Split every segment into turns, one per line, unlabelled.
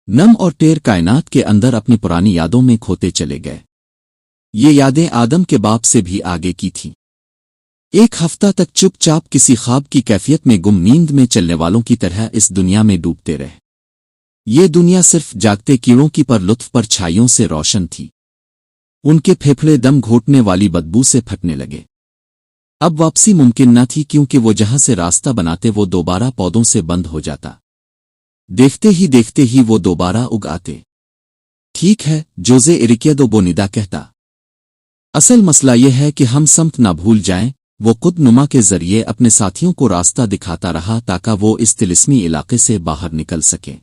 नम और टेर कायनात के अंदर अपनी पुरानी यादों में खोते चले गए। ये यादें आदम के बाप से भी आगे की थीं। एक हफ्ता तक चुपचाप किसी ख्वाब की कैफियत में गुम नींद में चलने वालों की तरह इस दुनिया में डूबते रहे। ये दुनिया सिर्फ जागते कीड़ों की पर लुत्फ पर छाइयों से रोशन थी। उनके फेफड़े दम घोटने वाली बदबू से फटने लगे। अब वापसी मुमकिन न थी, क्योंकि वो जहां से रास्ता बनाते वो दोबारा पौधों से बंद हो जाता। देखते ही वो दोबारा उग आते। ठीक है, जोजे इरिकियादो बोनिदा कहता। असल मसला यह है कि हम समत ना भूल जाएं। वो कुदनुमा के जरिए अपने साथियों को रास्ता दिखाता रहा ताकि वो इस तिलिस्मी इलाके से बाहर निकल सके।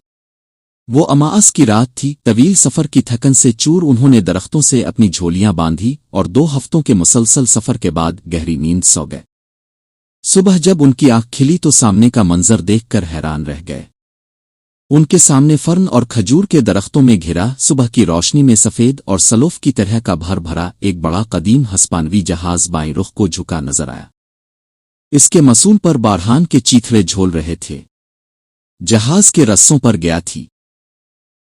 वो अमास की रात थी। तवील सफर की थकन से चूर उन्होंने दरख्तों से अपनी झोलियां बांधी और 2 हफ्तों के मुसलसल सफर के बाद गहरी नींद सो गए। सुबह जब उनकी आंख खिली तो सामने का मंजर देखकर हैरान रह गए। उनके सामने फर्न और खजूर के दरख्तों में घिरा सुबह की रोशनी में सफेद और सलोफ की तरह का भर भरा एक बड़ा कदीम हस्पानवी जहाज बाएं रुख को झुका नजर आया। इसके मसूल पर बारहान के चीथड़े झोल रहे थे। जहाज के रस्सों पर गया थी।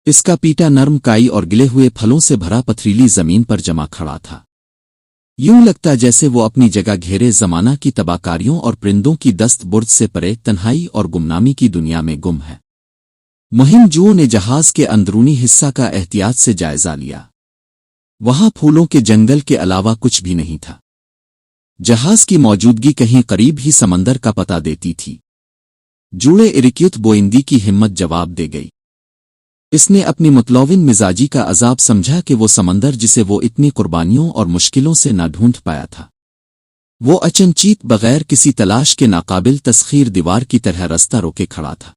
इसका पीटा नरम काई और गिले हुए फलों से भरा पथरीली जमीन पर जमा खड़ा था। यूं लगता जैसे वो अपनी जगह घेरे जमाना की तबाकारियों और परिंदों की दस्त बुर्द से परे तन्हाई और गुमनामी की दुनिया में गुम है। मुहिमजुओं ने जहाज के अंदरूनी हिस्सा का एहतियात से जायजा लिया। वहां फूलों के जंगल के अलावा कुछ भी नहीं था। जहाज की मौजूदगी कहीं करीब ही समंदर का पता देती थी। जूड़े इरिकियुत बोइंदी की हिम्मत जवाब दे गई। इसने अपनी मुतलौविन मिजाजी का अजाब समझा कि वो समंदर जिसे वो इतनी कुर्बानियों और मुश्किलों से न ढूंढ पाया था, वो अचनचीत बगैर किसी तलाश के नाकाबिल तस्खीर दीवार की तरह रास्ता रोके खड़ा था।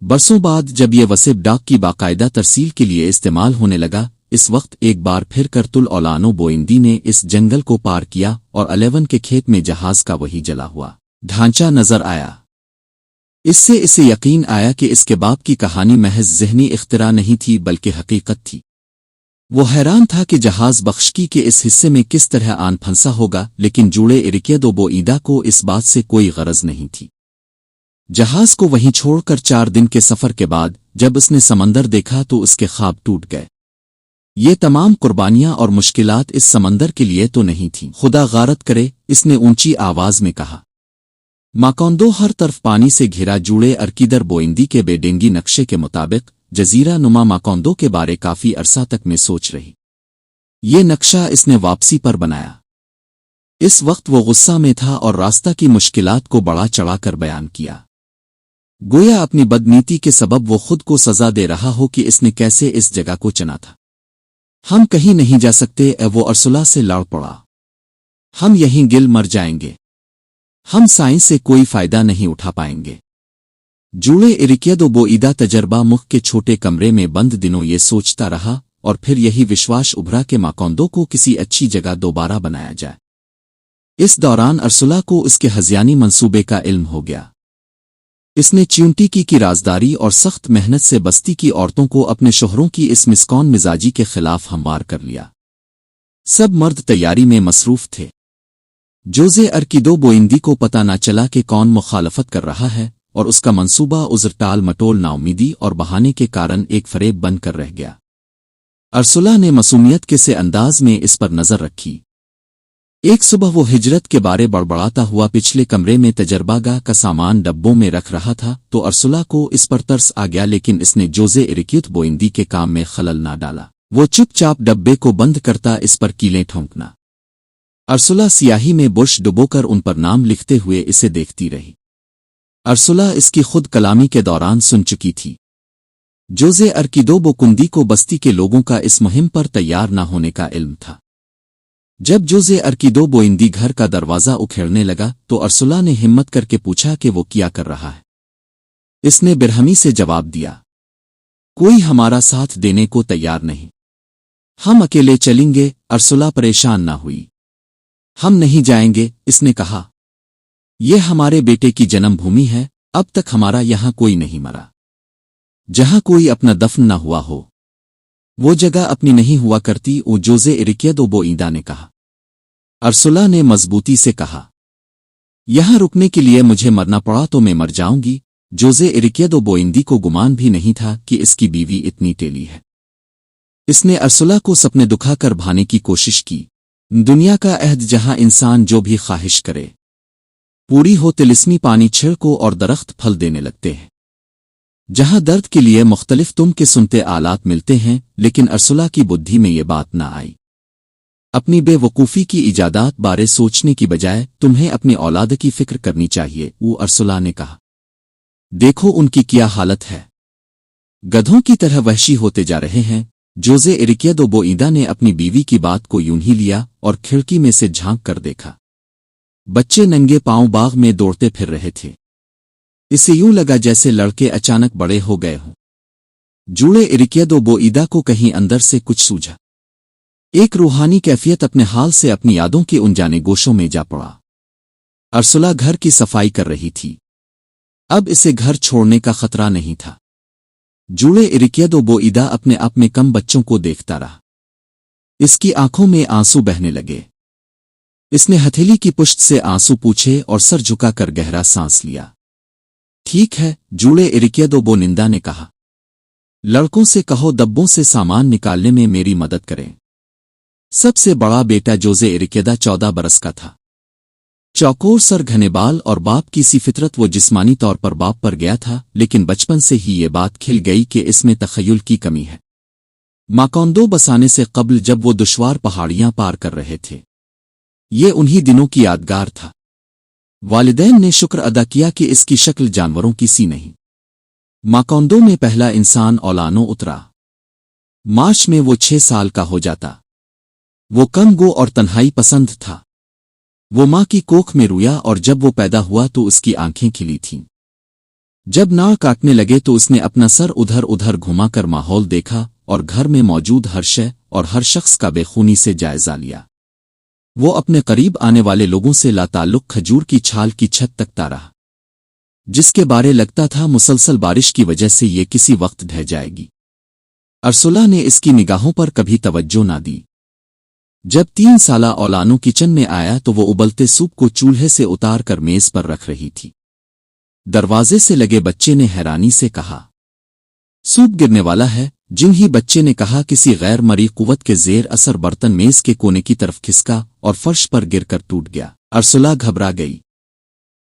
बरसों बाद जब ये वसिब डाक की बाकायदा तरसील के लिए इस्तेमाल होने लगा, इस वक्त एक बार फिर करतुल औलानो बोइंदी ने इस जंगल को पार किया और 11 के खेत में जहाज का वही जला हुआ ढांचा नजर आया। इससे इसे यकीन आया कि इसके बाप की कहानी महज ज़हनी इख्तिरा नहीं थी बल्कि हकीकत थी। वो हैरान था कि जहाज बख्शकी के इस हिस्से में किस तरह आन फंसा होगा, लेकिन जूड़े इरिकियादो बोइदा को इस बात से कोई गरज नहीं थी। जहाज को वहीं छोड़कर 4 दिन के सफर के बाद जब उसने समंदर देखा तो उसके ख्वाब टूट गए। ये तमाम कुर्बानियां और मुश्किलात इस समंदर के लिए तो नहीं थीं। खुदा गारत करे, इसने ऊंची आवाज में कहा। माकोंदो हर तरफ पानी से घिरा जूड़े अर्कीदर बोइंदी के बेडेंगी नक्शे के मुताबिक जजीरा नुमा माकोंदो के बारे काफी अरसा तक में सोच रही। ये नक्शा इसने वापसी पर बनाया। इस वक्त वो गुस्सा में था और रास्ता की मुश्किलात को बड़ा चढ़ाकर बयान किया। गोया अपनी बदनीति के सबब वो खुद को सजा दे रहा हो कि इसने कैसे इस जगह को चुना था। हम कहीं नहीं जा सकते, वो अर्सुला से लड़ पड़ा। हम यहीं गिल मर जाएंगे। हम साइंस से कोई फायदा नहीं उठा पाएंगे। जूड़े इरिकियादो बोइदा तजर्बा मुख के छोटे कमरे में बंद दिनों ये सोचता रहा और फिर यही विश्वास उभरा कि माकोंदो को किसी अच्छी जगह दोबारा बनाया जाए। इस दौरान अर्सुला को उसके हज़ियानी मंसूबे का इल्म हो गया। इसने च्यूंटी की राजदारी और सख्त मेहनत से बस्ती की औरतों को अपने शोहरों की इस मिस्कौन मिजाजी के खिलाफ हमवार कर लिया। सब मर्द तैयारी में मसरूफ थे। जोजे अर्किदो बोइंदी को पता न चला कि कौन मुखालफत कर रहा है और उसका मंसूबा उज़र टाल मटोल नाउमीदी और बहाने के कारण एक फरेब बनकर रह गया। अर्सुला ने मासूमियत के से अंदाज में इस पर नजर रखी। एक सुबह वो हिजरत के बारे बड़बड़ाता हुआ पिछले कमरे में तजर्बागाह का सामान डब्बों में रख रहा था तो अर्सुला को इस पर तरस आ गया, लेकिन इसने जोजे इरिकियुत बोइंदी के काम में खलल ना डाला। वो चुपचाप डब्बे को बंद करता इस पर कीलें ठोंकना। अर्सुला सियाही में बुर्श डुबोकर उन पर नाम लिखते हुए इसे देखती रही। अर्सुला इसकी खुद कलामी के दौरान सुन चुकी थी। जोजे अर्किदो बोकुंदी को बस्ती के लोगों का इस मुहिम पर तैयार न होने का इल्म था। जब जोजे अर्किदो बोइंदी घर का दरवाजा उखेड़ने लगा तो अर्सुला ने हिम्मत करके पूछा कि वो क्या कर रहा है। इसने बिरहमी से जवाब दिया, कोई हमारा साथ देने को तैयार नहीं। हम अकेले चलेंगे। अर्सुला परेशान ना हुई। हम नहीं जाएंगे, इसने कहा। यह हमारे बेटे की जन्मभूमि है। अब तक हमारा यहां कोई नहीं मरा। जहां कोई अपना दफन न हुआ हो वो जगह अपनी नहीं हुआ करती। ओ जोजे इरिकियादो बोइदा ने कहा। अर्सुला ने मजबूती से कहा, यहां रुकने के लिए मुझे मरना पड़ा तो मैं मर जाऊंगी। जोज़े इरिक्यदो बोइंदी को गुमान भी नहीं था कि इसकी बीवी इतनी टेली है। इसने अर्सुला को सपने दुखाकर भाने की कोशिश की। दुनिया का अहद जहां इंसान जो भी ख्वाहिश करे पूरी हो, तिलिस्मी पानी छिड़को और दरख्त फल देने लगते हैं। जहां दर्द के लिए मुख्तलिफ तुम के सुनते आलात मिलते हैं, लेकिन अर्सुला की बुद्धि में ये बात न आई। अपनी बेवकूफ़ी की इजादात बारे सोचने की बजाय तुम्हें अपनी औलाद की फिक्र करनी चाहिए, वो अर्सुला ने कहा। देखो उनकी क्या हालत है, गधों की तरह वहशी होते जा रहे हैं। जोज़े इरिक्यदो बोइदा ने अपनी बीवी की बात को यूं ही लिया और खिड़की में से झांक कर देखा। बच्चे नंगे पांव बाग में दौड़ते फिर रहे थे। इसे यूं लगा जैसे लड़के अचानक बड़े हो गए हों। जूड़े इरिक्यदो बोइदा को कहीं अंदर से कुछ सूझा। एक रूहानी कैफियत अपने हाल से अपनी यादों के अनजाने गोशों में जा पड़ा। अर्सुला घर की सफाई कर रही थी। अब इसे घर छोड़ने का खतरा नहीं था। जूड़े इरिक्यदो बोइदा अपने आप में कम बच्चों को देखता रहा। इसकी आंखों में आंसू बहने लगे। इसने हथेली की पुष्ट से आंसू पूछे और सर झुकाकर गहरा सांस लिया। ठीक है, जूड़े इरिक्यदो बोइदा ने कहा। लड़कों से कहो डब्बों से सामान निकालने में मेरी मदद करें। सबसे बड़ा बेटा जोज़े इरिक्यदा 14 बरस का था। चौकोर सर, घने बाल और बाप की सी फितरत। वो जिस्मानी तौर पर बाप पर गया था, लेकिन बचपन से ही ये बात खिल गई कि इसमें तखय्युल की कमी है। माकोंदो बसाने से कबल जब वो दुश्वार पहाड़ियां पार कर रहे थे, ये उन्हीं दिनों की यादगार था। वालिदैन ने शुक्र अदा किया कि इसकी शक्ल जानवरों की सी नहीं। माकोंदो में पहला इंसान औलानो उतरा। मार्च में वो 6 साल का हो जाता। वो कम गो और तन्हाई पसंद था। वो माँ की कोख में रोया और जब वो पैदा हुआ तो उसकी आंखें खिली थीं। जब नाड़ काटने लगे तो उसने अपना सर उधर उधर घुमाकर माहौल देखा और घर में मौजूद हर शय और हर शख्स का बेखूनी से जायजा लिया। वो अपने करीब आने वाले लोगों से लाताल्लुक खजूर की छाल की छत तकता रहा, जिसके बारे लगता था मुसलसल बारिश की वजह से ये किसी वक्त ढह जाएगी। अर्सुला ने इसकी निगाहों पर कभी तवज्जो ना दी। जब 3 साला औलानो किचन में आया तो वो उबलते सूप को चूल्हे से उतार कर मेज पर रख रही थी। दरवाजे से लगे बच्चे ने हैरानी से कहा, सूप गिरने वाला है। जिन ही बच्चे ने कहा, किसी गैर मरी कुव्वत के जेर असर बर्तन मेज के कोने की तरफ खिसका और फर्श पर गिरकर टूट गया। अर्सुला घबरा गई।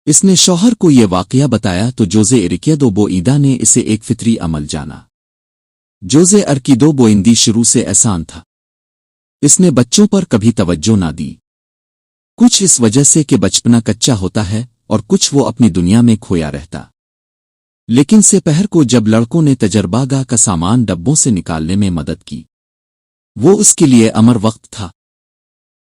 इसने शौहर को ये वाकया बताया तो जोज़े इरिक्यदो बोइदा ने इसे एक फितरी अमल जाना। जोज़े इरिक्यदो बोइंदी शुरू से एहसान था। इसने बच्चों पर कभी तवज्जो ना दी। कुछ इस वजह से कि बचपना कच्चा होता है और कुछ वो अपनी दुनिया में खोया रहता। लेकिन दोपहर को जब लड़कों ने तजर्बागाह का सामान डब्बों से निकालने में मदद की, वो उसके लिए अमर वक्त था।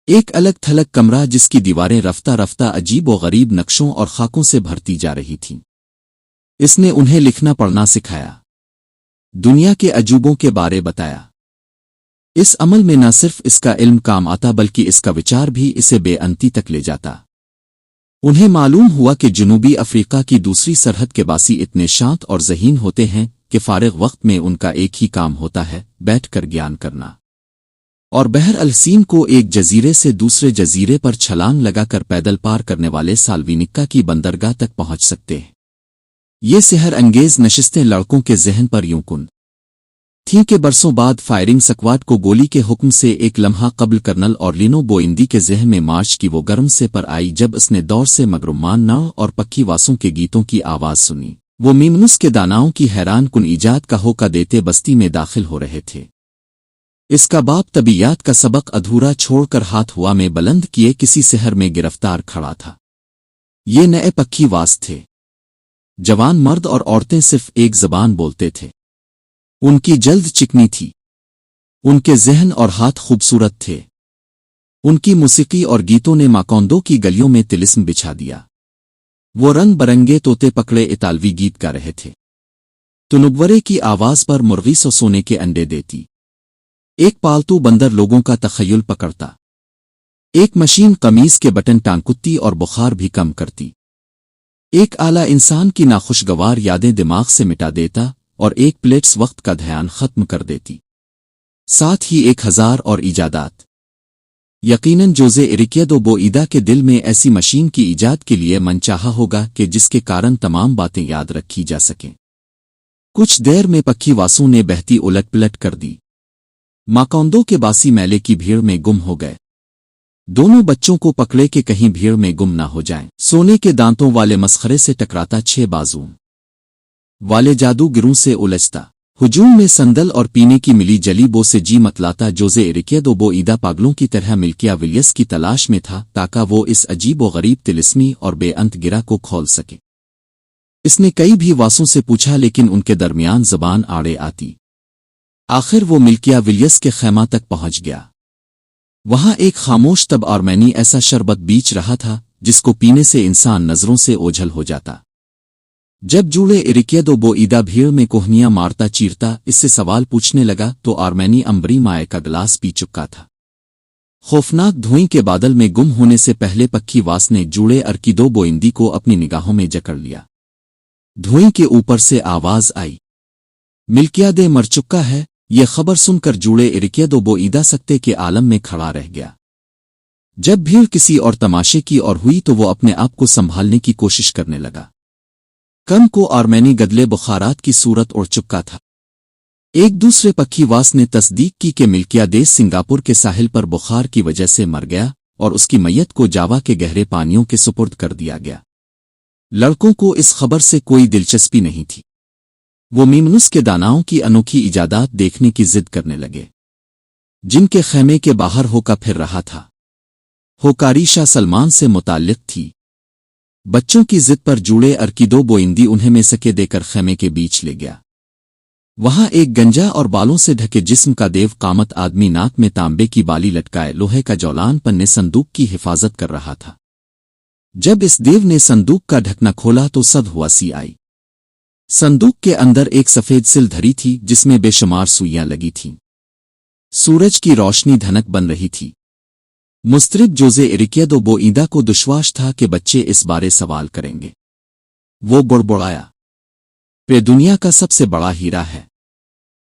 एक अलग थलग कमरा जिसकी दीवारें रफ्ता रफ्ता अजीब व गरीब नक्शों और खाकों से भरती जा रही थीं। इसने उन्हें लिखना पढ़ना सिखाया, दुनिया के अजूबों के बारे बताया। इस अमल में न सिर्फ इसका इल्म काम आता बल्कि इसका विचार भी इसे बेअंती तक ले जाता। उन्हें मालूम हुआ कि जनूबी अफ्रीका की दूसरी सरहद के बासी इतने शांत और ज़हीन होते हैं कि फारिग वक्त में उनका एक ही काम होता है, बैठकर ज्ञान करना और बहर अलसीम को एक जजीरे से दूसरे जजीरे पर छलांग लगाकर पैदल पार करने वाले साल्विनिका की बंदरगाह तक पहुंच सकते हैं। ये सेहर अंगेज नशिस्तें लड़कों के जहन पर यूं कुन थीं कि बरसों बाद फायरिंग स्क्वाड को गोली के हुक्म से एक लम्हा कबल कर्नल ऑर्लिनो बोइंदी के जहन में मार्च की वो गर्म से पर आई जब उसने दौर से मगरुमान नाव और पक्की वासों के गीतों की आवाज सुनी। वो मीमनुस के दानाओं की हैरान कुन ईजाद का होका देते बस्ती में दाखिल हो रहे थे। इसका बाप तबीयात का सबक अधूरा छोड़कर हाथ हुआ में बुलंद किए किसी शहर में गिरफ्तार खड़ा था। ये नए पक्की वास थे। जवान मर्द और औरतें सिर्फ एक जबान बोलते थे। उनकी जल्द चिकनी थी। उनके जहन और हाथ खूबसूरत थे। उनकी मूसीकी और गीतों ने माकोंदो की गलियों में तिलिस्म बिछा दिया। वो रंग बरंगे तोते पकड़े इतालवी गीत गा रहे थे। तुनुबवरे की आवाज पर मुर्गी सो सोने के अंडे देती। एक पालतू बंदर लोगों का तखय्युल पकड़ता। एक मशीन कमीज के बटन टांगकुत्ती और बुखार भी कम करती। एक आला इंसान की नाखुशगवार यादें दिमाग से मिटा देता और एक प्लेट्स वक्त का ध्यान खत्म कर देती। साथ ही 1000 और इजादात। यकीनन जोज़े इरिक्यदो बोईदा के दिल में ऐसी मशीन की ईजाद के लिए मनचाहा होगा कि जिसके कारण तमाम बातें याद रखी जा सकें। कुछ देर में पक्की वासू ने बहती उलट-पलट कर दी। माकौंदों के बासी मेले की भीड़ में गुम हो गए। दोनों बच्चों को पकड़े कि कहीं भीड़ में गुम ना हो जाएं। सोने के दांतों वाले मसखरे से टकराता 6 बाजू वाले जादूगिरों से उलझता। हुजूम में संदल और पीने की मिली जली बो से जी मतलाता जोज़े इरिक्यदो बोईदा पागलों की तरह मिल्किया विलियस की तलाश में था ताकि वो इस अजीब व गरीब तिलिस्मी और बेअंत गिरा को खोल सके। इसने कई भी वासों से पूछा लेकिन उनके दरमियान ज़बान आड़े आती। आखिर वो मिल्किया विलियस के खैमा तक पहुंच गया। वहां एक खामोश तब आर्मेनी ऐसा शरबत बीच रहा था जिसको पीने से इंसान नजरों से ओझल हो जाता। जब जूड़े इरिक्यदो बोईदा भीड़ में कोहनियां मारता चीरता इससे सवाल पूछने लगा तो आर्मेनी अंबरी माए का गिलास पी चुका था। खौफनाक धुएं के बादल में गुम होने से पहले पक्की वास ने जूड़े अर्किदो बोइंदी को अपनी निगाहों में जकड़ लिया। धुएं के ऊपर से आवाज आई, मिल्कियादे मर चुका है। ये खबर सुनकर जूड़े इरिक्यदो बोईदा सकते के आलम में खड़ा रह गया। जब भीड़ किसी और तमाशे की और हुई तो वो अपने आप को संभालने की कोशिश करने लगा। कम को आर्मेनी गदले बुखारात की सूरत उड़ चुका था। एक दूसरे पक्खीवास ने तस्दीक की कि मिल्कियादेस सिंगापुर के साहिल पर बुखार की वजह से मर गया और उसकी मैयत को जावा के गहरे पानियों के सुपुर्द कर दिया गया। लड़कों को इस खबर से कोई दिलचस्पी नहीं थी। वो मीमनुस के दानाओं की अनोखी इजादात देखने की जिद करने लगे जिनके खैमे के बाहर होका फिर रहा था। होकारी शाह सलमान से मुताल्लिक थी। बच्चों की जिद पर जूड़े अर्किदो बोइंदी उन्हें में सके देकर खैमे के बीच ले गया। वहां एक गंजा और बालों से ढके जिस्म का देव कामत आदमी नाक में तांबे की बाली लटकाए लोहे का जौलान पन्ने संदूक की हिफाजत कर रहा था। जब इस देव ने संदूक का ढकना खोला तो सद हुआ सी आई। संदूक के अंदर एक सफेद सिल धरी थी जिसमें बेशुमार सुइयां लगी थीं। सूरज की रोशनी धनक बन रही थी। मुस्तरिब जोज़े इरिक्यदो बोईदा को दुश्वास था कि बच्चे इस बारे सवाल करेंगे। वो बुड़बुड़ाया, पे दुनिया का सबसे बड़ा हीरा है।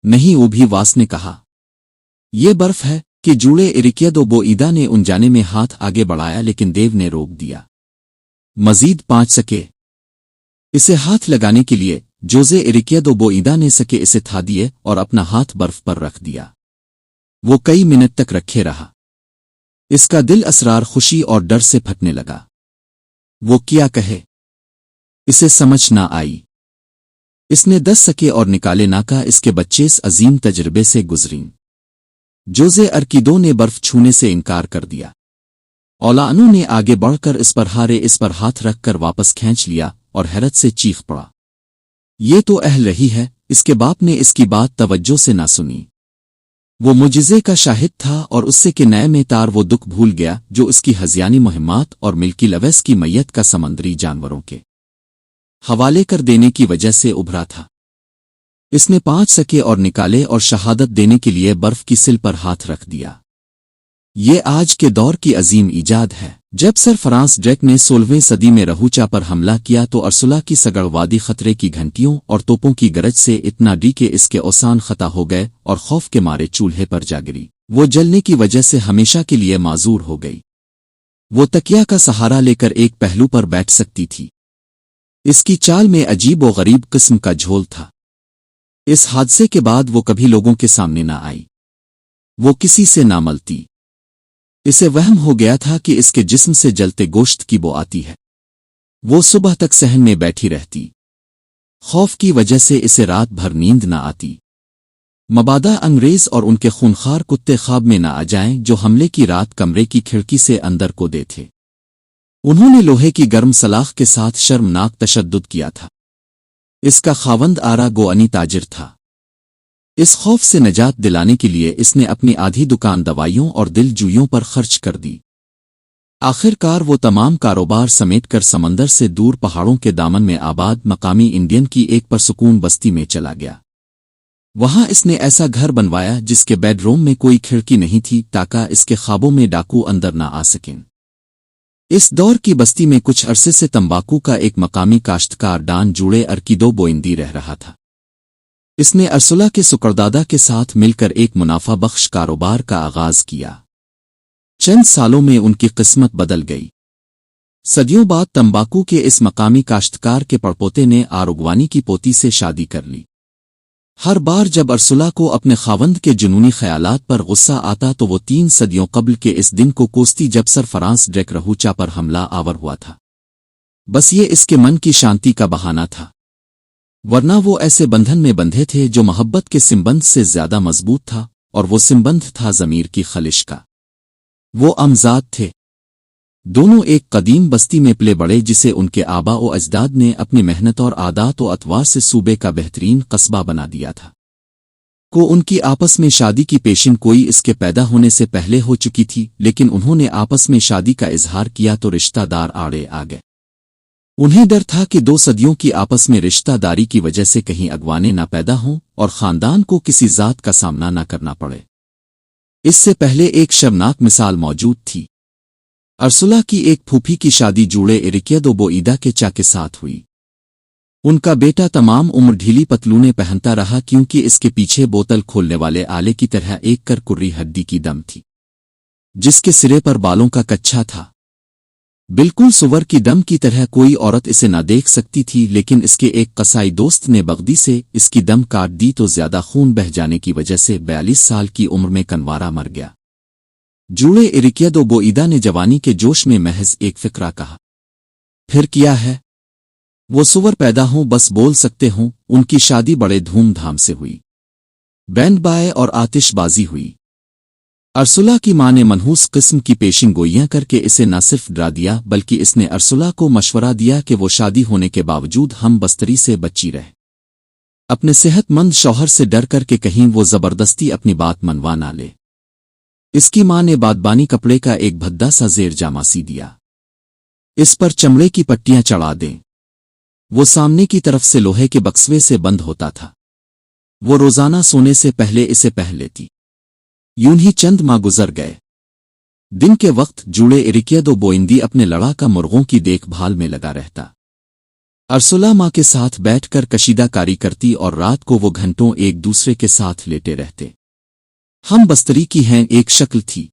नहीं, वो भी वास ने कहा। ये बर्फ है कि जूड़े इरिक्यदो बोईदा ने उन जाने में हाथ आगे बढ़ाया लेकिन देव ने रोक दिया। मजीद 5 सके इसे हाथ लगाने के लिए जोज़े इरिक्यदो बोईदा ने सके इसे था दिए और अपना हाथ बर्फ पर रख दिया। वो कई मिनट तक रखे रहा। इसका दिल असरार खुशी और डर से फटने लगा। वो क्या कहे इसे समझ ना आई। इसने 10 सके और निकाले नाका इसके बच्चे इस अजीम तजर्बे से गुजरीं। जोज़े अर्किदो ने बर्फ छूने से इनकार कर दिया। औलानों ने आगे बढ़कर इस पर हाथ रख कर वापस खींच लिया और हैरत से चीख पड़ा, ये तो अहल रही है। इसके बाप ने इसकी बात तवज्जो से ना सुनी। वो मुजिज़े का शाहिद था और उससे के नए में तार वो दुख भूल गया जो इसकी हज़ियानी मुहिम्मात और मिल्की लवेस की मैयत का समंदरी जानवरों के हवाले कर देने की वजह से उभरा था। इसने 5 सके और निकाले और शहादत देने के लिए बर्फ की सिल पर हाथ रख दिया। ये आज के दौर की अजीम ईजाद है। जब सर फ्रांस ड्रेक ने 16वीं सदी में रहूचा पर हमला किया तो अर्सुला की सगड़वादी खतरे की घंटियों और तोपों की गरज से इतना डी के इसके औसान खता हो गए और खौफ के मारे चूल्हे पर जा गिरी। वो जलने की वजह से हमेशा के लिए माजूर हो गई। वो तकिया का सहारा लेकर एक पहलू पर बैठ सकती थी। इसकी चाल में अजीब व गरीब किस्म का झोल था। इस हादसे के बाद वो कभी लोगों के सामने ना आई। वो किसी से ना मिलती। इसे वहम हो गया था कि इसके जिस्म से जलते गोश्त की बो आती है। वो सुबह तक सहन में बैठी रहती। खौफ की वजह से इसे रात भर नींद न आती। मबादा अंग्रेज और उनके खूनखार कुत्ते ख्वाब में न आ जाएं जो हमले की रात कमरे की खिड़की से अंदर को दे थे। उन्होंने लोहे की गर्म सलाख के साथ शर्मनाक तशद्दुद किया था। इसका खावंद आरा गोअनी ताजिर था। इस खौफ से निजात दिलाने के लिए इसने अपनी आधी दुकान दवाइयों और दिल जुइयों पर खर्च कर दी। आखिरकार वो तमाम कारोबार समेटकर समंदर से दूर पहाड़ों के दामन में आबाद मकामी इंडियन की एक परसुकून बस्ती में चला गया। वहां इसने ऐसा घर बनवाया जिसके बेडरूम में कोई खिड़की नहीं थी ताकि इसके ख्वाबों में डाकू अंदर ना आ सकें। इस दौर की बस्ती में कुछ अरसे से तंबाकू का एक मकामी काश्तकार डान जूड़े अर्किदो बोइंदी रह रहा था। इसने अर्सुला के सुकरदादा के साथ मिलकर एक मुनाफा बख्श कारोबार का आगाज किया। चंद सालों में उनकी किस्मत बदल गई। सदियों बाद तंबाकू के इस मकामी काश्तकार के पड़पोते ने आरुगवानी की पोती से शादी कर ली। हर बार जब अर्सुला को अपने खावंद के जुनूनी ख्यालात पर गुस्सा आता तो वो 3 सदियों कब्ल के इस दिन को कोसती जब सर फ्रांस ड्रेक रहूचा पर हमला आवर हुआ था। बस ये इसके मन की शांति का बहाना था, वरना वो ऐसे बंधन में बंधे थे जो मोहब्बत के सिंबंध से ज्यादा मजबूत था, और वो सिंबंध था ज़मीर की खलिश का। वो अमजाद थे। दोनों एक कदीम बस्ती में पले बड़े जिसे उनके आबा व अजदाद ने अपनी मेहनत और आदात व अतवार से सूबे का बेहतरीन कस्बा बना दिया था। को उनकी आपस में शादी की पेशिन कोई इसके पैदा होने से पहले हो चुकी थी, लेकिन उन्होंने आपस में शादी का इजहार किया तो रिश्तादार आड़े आ गए। उन्हें डर था कि 2 सदियों की आपस में रिश्तादारी की वजह से कहीं अगवाने न पैदा हों और खानदान को किसी जात का सामना न करना पड़े। इससे पहले एक शर्मनाक मिसाल मौजूद थी। अर्सुला की एक फूफी की शादी जूड़े इरिकियदो बोईदा के चा के साथ हुई। उनका बेटा तमाम उम्र ढीली पतलूने पहनता रहा क्योंकि इसके पीछे बोतल खोलने वाले आले की तरह एक कर कुर्री हड्डी की दम थी, जिसके सिरे पर बालों का कच्छा था। बिल्कुल सुवर की दम की तरह कोई औरत इसे न देख सकती थी, लेकिन इसके एक कसाई दोस्त ने बगदी से इसकी दम काट दी तो ज्यादा खून बह जाने की वजह से 42 साल की उम्र में कनवारा मर गया। जूड़े इरिकियदो बोईदा ने जवानी के जोश में महज एक फिक्रा कहा, फिर किया है? वो सुवर पैदा हों बस बोल सकते हों। उनकी शादी बड़े धूमधाम से हुई। बैंड बाए और आतिशबाजी हुई। अर्सुला की मां ने मनहूस किस्म की पेशिन गोइयां करके इसे न सिर्फ डरा दिया बल्कि इसने अर्सुला को मशवरा दिया कि वो शादी होने के बावजूद हम बस्तरी से बची रहे, अपने सेहतमंद शौहर से डर कर के कहीं वो जबरदस्ती अपनी बात मनवा ना ले। इसकी मां ने बादबानी कपड़े का एक भद्दा सा जेर जामा सी दिया, इस पर चमड़े की पट्टियां चढ़ा दें। वो सामने की तरफ से लोहे के बक्सवे से बंद होता था। वो रोजाना सोने से पहले इसे पहन लेती। यूं ही चंद माह गुजर गए। दिन के वक्त जूड़े इरिकियदो बोइंदी अपने लड़ाका मुर्गों की देखभाल में लगा रहता। अर्सुला मां के साथ बैठकर कशीदाकारी करती और रात को वो घंटों एक दूसरे के साथ लेटे रहते। हम बस्तरी की हैं एक शक्ल थी।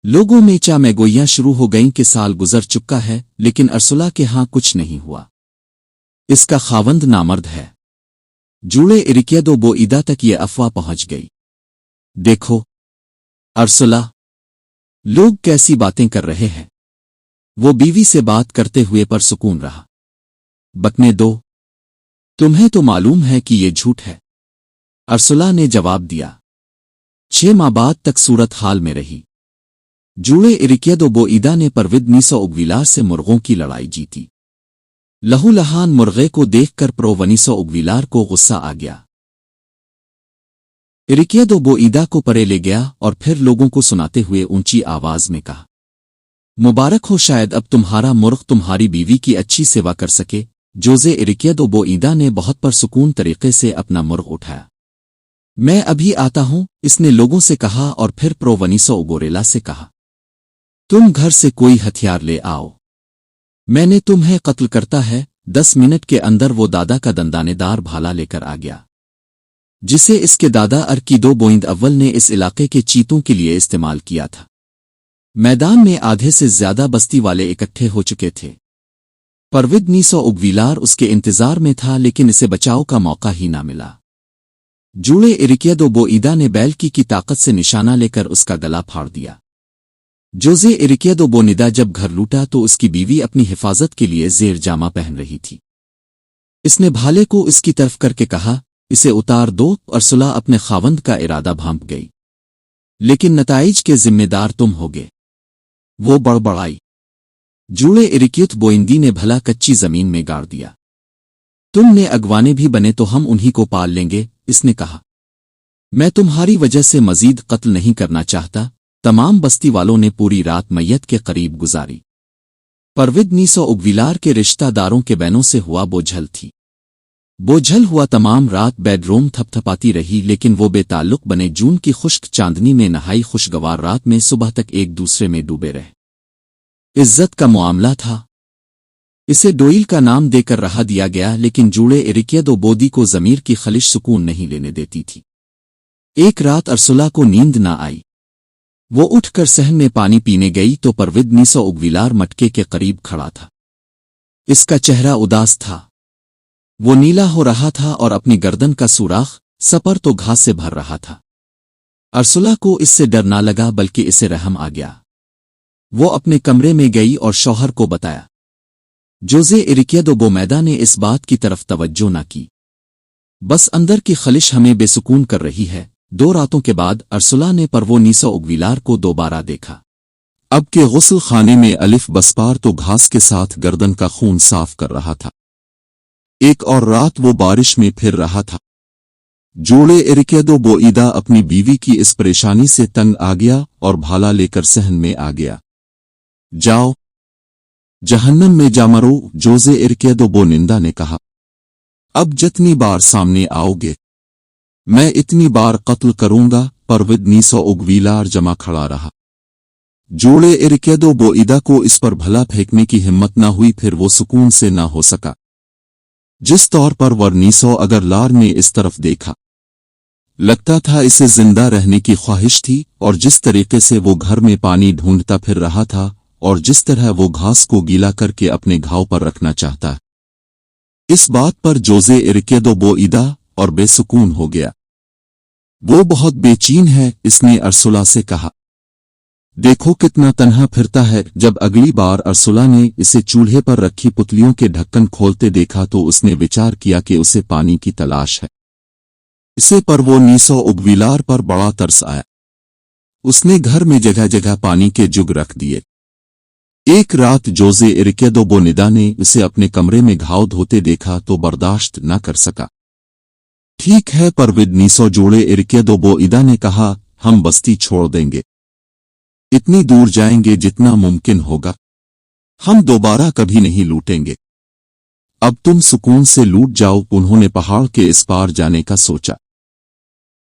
लोगों में चा में गोइयां शुरू हो गईं कि साल गुजर चुका है, लेकिन अर्सुला के हां कुछ नहीं हुआ। इसका खावंद नामर्द है। जूड़े इरिकियदो बोईदा तक ये अफवाह पहुंच गई। देखो अर्सुला, लोग कैसी बातें कर रहे हैं। वो बीवी से बात करते हुए पर सुकून रहा। बकने दो, तुम्हें तो मालूम है कि ये झूठ है, अर्सुला ने जवाब दिया। 6 माह बाद तक सूरत हाल में रही। जूड़े इरिकियदो बोईदा ने परविद नीसो उगविलार से मुर्गों की लड़ाई जीती। लहूलहान मुर्गे को देखकर प्रोवनीसो उगविलार को गुस्सा आ गया। इरिकियदो बोईदा को परे ले गया और फिर लोगों को सुनाते हुए ऊंची आवाज में कहा, मुबारक हो, शायद अब तुम्हारा मुर्ग तुम्हारी बीवी की अच्छी सेवा कर सके। जोजे इरिकियदो बोईदा ने बहुत परसुकून तरीके से अपना मुर्ग उठाया। मैं अभी आता हूं, इसने लोगों से कहा और फिर प्रोवनीसो उगोरेला से कहा, तुम घर से कोई हथियार ले आओ, मैंने तुम्हें कत्ल करता है। 10 मिनट के अंदर वो दादा का दंदानेदार भाला लेकर आ गया, जिसे इसके दादा अर्कीदो बोइंद अव्वल ने इस इलाके के चीतों के लिए इस्तेमाल किया था। मैदान में आधे से ज्यादा बस्ती वाले इकट्ठे हो चुके थे। परविद नीसो उगविलार उसके इंतजार में था, लेकिन इसे बचाव का मौका ही ना मिला। जूड़े इरिकियदो बोईदा ने बैल की ताकत से निशाना लेकर उसका गला फाड़ दिया। जोजे इरिकियदो बोनीदा जब घर लूटा तो उसकी बीवी अपनी हिफाजत के लिए जेर जामा पहन रही थी। इसने भाले को इसकी तरफ करके कहा, इसे उतार दो। अर्सुला अपने खावंद का इरादा भांप गई, लेकिन नताइज के जिम्मेदार तुम होगे, वो बड़बड़ाई। जूड़े इरिकियत बोइंदी ने भला कच्ची जमीन में गाड़ दिया। तुमने अगवाने भी बने तो हम उन्हीं को पाल लेंगे, इसने कहा। मैं तुम्हारी वजह से मजीद कत्ल नहीं करना चाहता। तमाम बस्ती वालों ने पूरी रात मैयत के करीब गुजारी। परविद नीसो उगविलार के रिश्तेदारों के बहनों से हुआ बोझल थी। बोझल हुआ तमाम रात बेडरूम थपथपाती रही, लेकिन वो बेताल्लुक बने जून की खुश्क चांदनी में नहाई खुशगवार रात में सुबह तक एक दूसरे में डूबे रहे। इज्जत का मामला था। इसे डोइल का नाम देकर रहा दिया गया, लेकिन जूड़े इरिकियदो बोदी को जमीर की खलिश सुकून नहीं लेने देती थी। एक रात अर्सुला को नींद ना आई। वो उठकर सहन में पानी पीने गई तो परविद नीसो उगविलार मटके के करीब खड़ा था। इसका चेहरा उदास था। वो नीला हो रहा था और अपनी गर्दन का सुराख सपर तो घास से भर रहा था। अर्सुला को इससे डर ना लगा बल्कि इसे रहम आ गया। वो अपने कमरे में गई और शौहर को बताया। जोजे इरिक्यादो बोमेदा ने इस बात की तरफ तवज्जो न की। बस अंदर की खलिश हमें बेसुकून कर रही है। 2 रातों के बाद अर्सुला ने परवो नीसो उगविलार को दोबारा देखा। अब के गुस्ल खाने में अलिफ बसपार तो घास के साथ गर्दन का खून साफ कर रहा था। एक और रात वो बारिश में फिर रहा था। जोड़े इरिक्यादो बोईदा अपनी बीवी की इस परेशानी से तंग आ गया और भाला लेकर सहन में आ गया। जाओ जहन्नम में जा मरो, जोजे इरिक्यादो बोनिंदा ने कहा। अब जितनी बार सामने आओगे मैं इतनी बार कत्ल करूंगा। परविद नीसो उगविलार जमा खड़ा रहा। जोड़े इरिक्यादो बोईदा को इस पर भला फेंकने की हिम्मत न हुई, फिर वो सुकून से न हो सका। जिस तौर पर वर्नीसो अगर लार ने इस तरफ देखा लगता था इसे जिंदा रहने की ख्वाहिश थी, और जिस तरीके से वो घर में पानी ढूंढता फिर रहा था और जिस तरह वो घास को गीला करके अपने घाव पर रखना चाहता है, इस बात पर जोजे इरिक्यादो बोईदा और बेसुकून हो गया। वो बहुत बेचैन है, इसने अर्सुला से कहा। देखो कितना तन्हा फिरता है। जब अगली बार अर्सुला ने इसे चूल्हे पर रखी पुतलियों के ढक्कन खोलते देखा तो उसने विचार किया कि उसे पानी की तलाश है। इसे पर वो नीसो उगविलार पर बड़ा तरस आया। उसने घर में जगह जगह पानी के जुग रख दिए। एक रात जोजे इरिक्यादो बोनिदा ने उसे अपने कमरे में घाव धोते देखा तो बर्दाश्त न कर सका। ठीक है परविद नीसो, जोड़े इरिक्यादो बोईदा ने कहा, हम बस्ती छोड़ देंगे। इतनी दूर जाएंगे जितना मुमकिन होगा। हम दोबारा कभी नहीं लूटेंगे। अब तुम सुकून से लूट जाओ। उन्होंने पहाड़ के इस पार जाने का सोचा।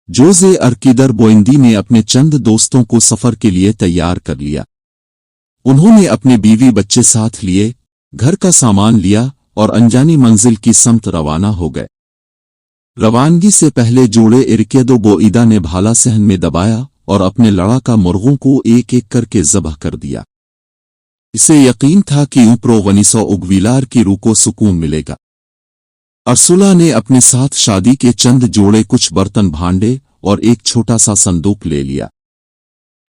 जोजे अर्किदर बोइंदी ने अपने चंद दोस्तों को सफर के लिए तैयार कर लिया। उन्होंने अपने बीवी बच्चे साथ लिए, घर का सामान लिया और अनजानी मंजिल की समत रवाना हो गए। रवानगी से पहले जोड़े इरिक्यादो बोईदा ने भाला सहन में दबाया और अपने लड़ाका मुर्गों को एक एक करके ज़बह कर दिया। इसे यकीन था कि ऊपरो वनीसो उगविलार की रूह को सुकून मिलेगा। अर्सुला ने अपने साथ शादी के चंद जोड़े, कुछ बर्तन भांडे और एक छोटा सा संदूक ले लिया।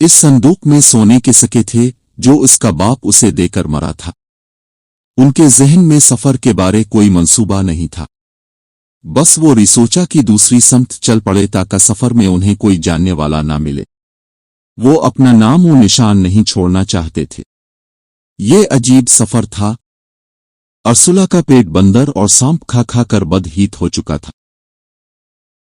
इस संदूक में सोने के सिक्के थे जो उसका बाप उसे देकर मरा था। उनके जहन में सफर के बारे कोई मंसूबा नहीं था। बस वो रिसोचा की दूसरी समत चल पड़े ताकि सफर में उन्हें कोई जानने वाला ना मिले। वो अपना नाम और निशान नहीं छोड़ना चाहते थे। ये अजीब सफर था। अर्सुला का पेट बंदर और सांप खा खा कर बदहीत हो चुका था।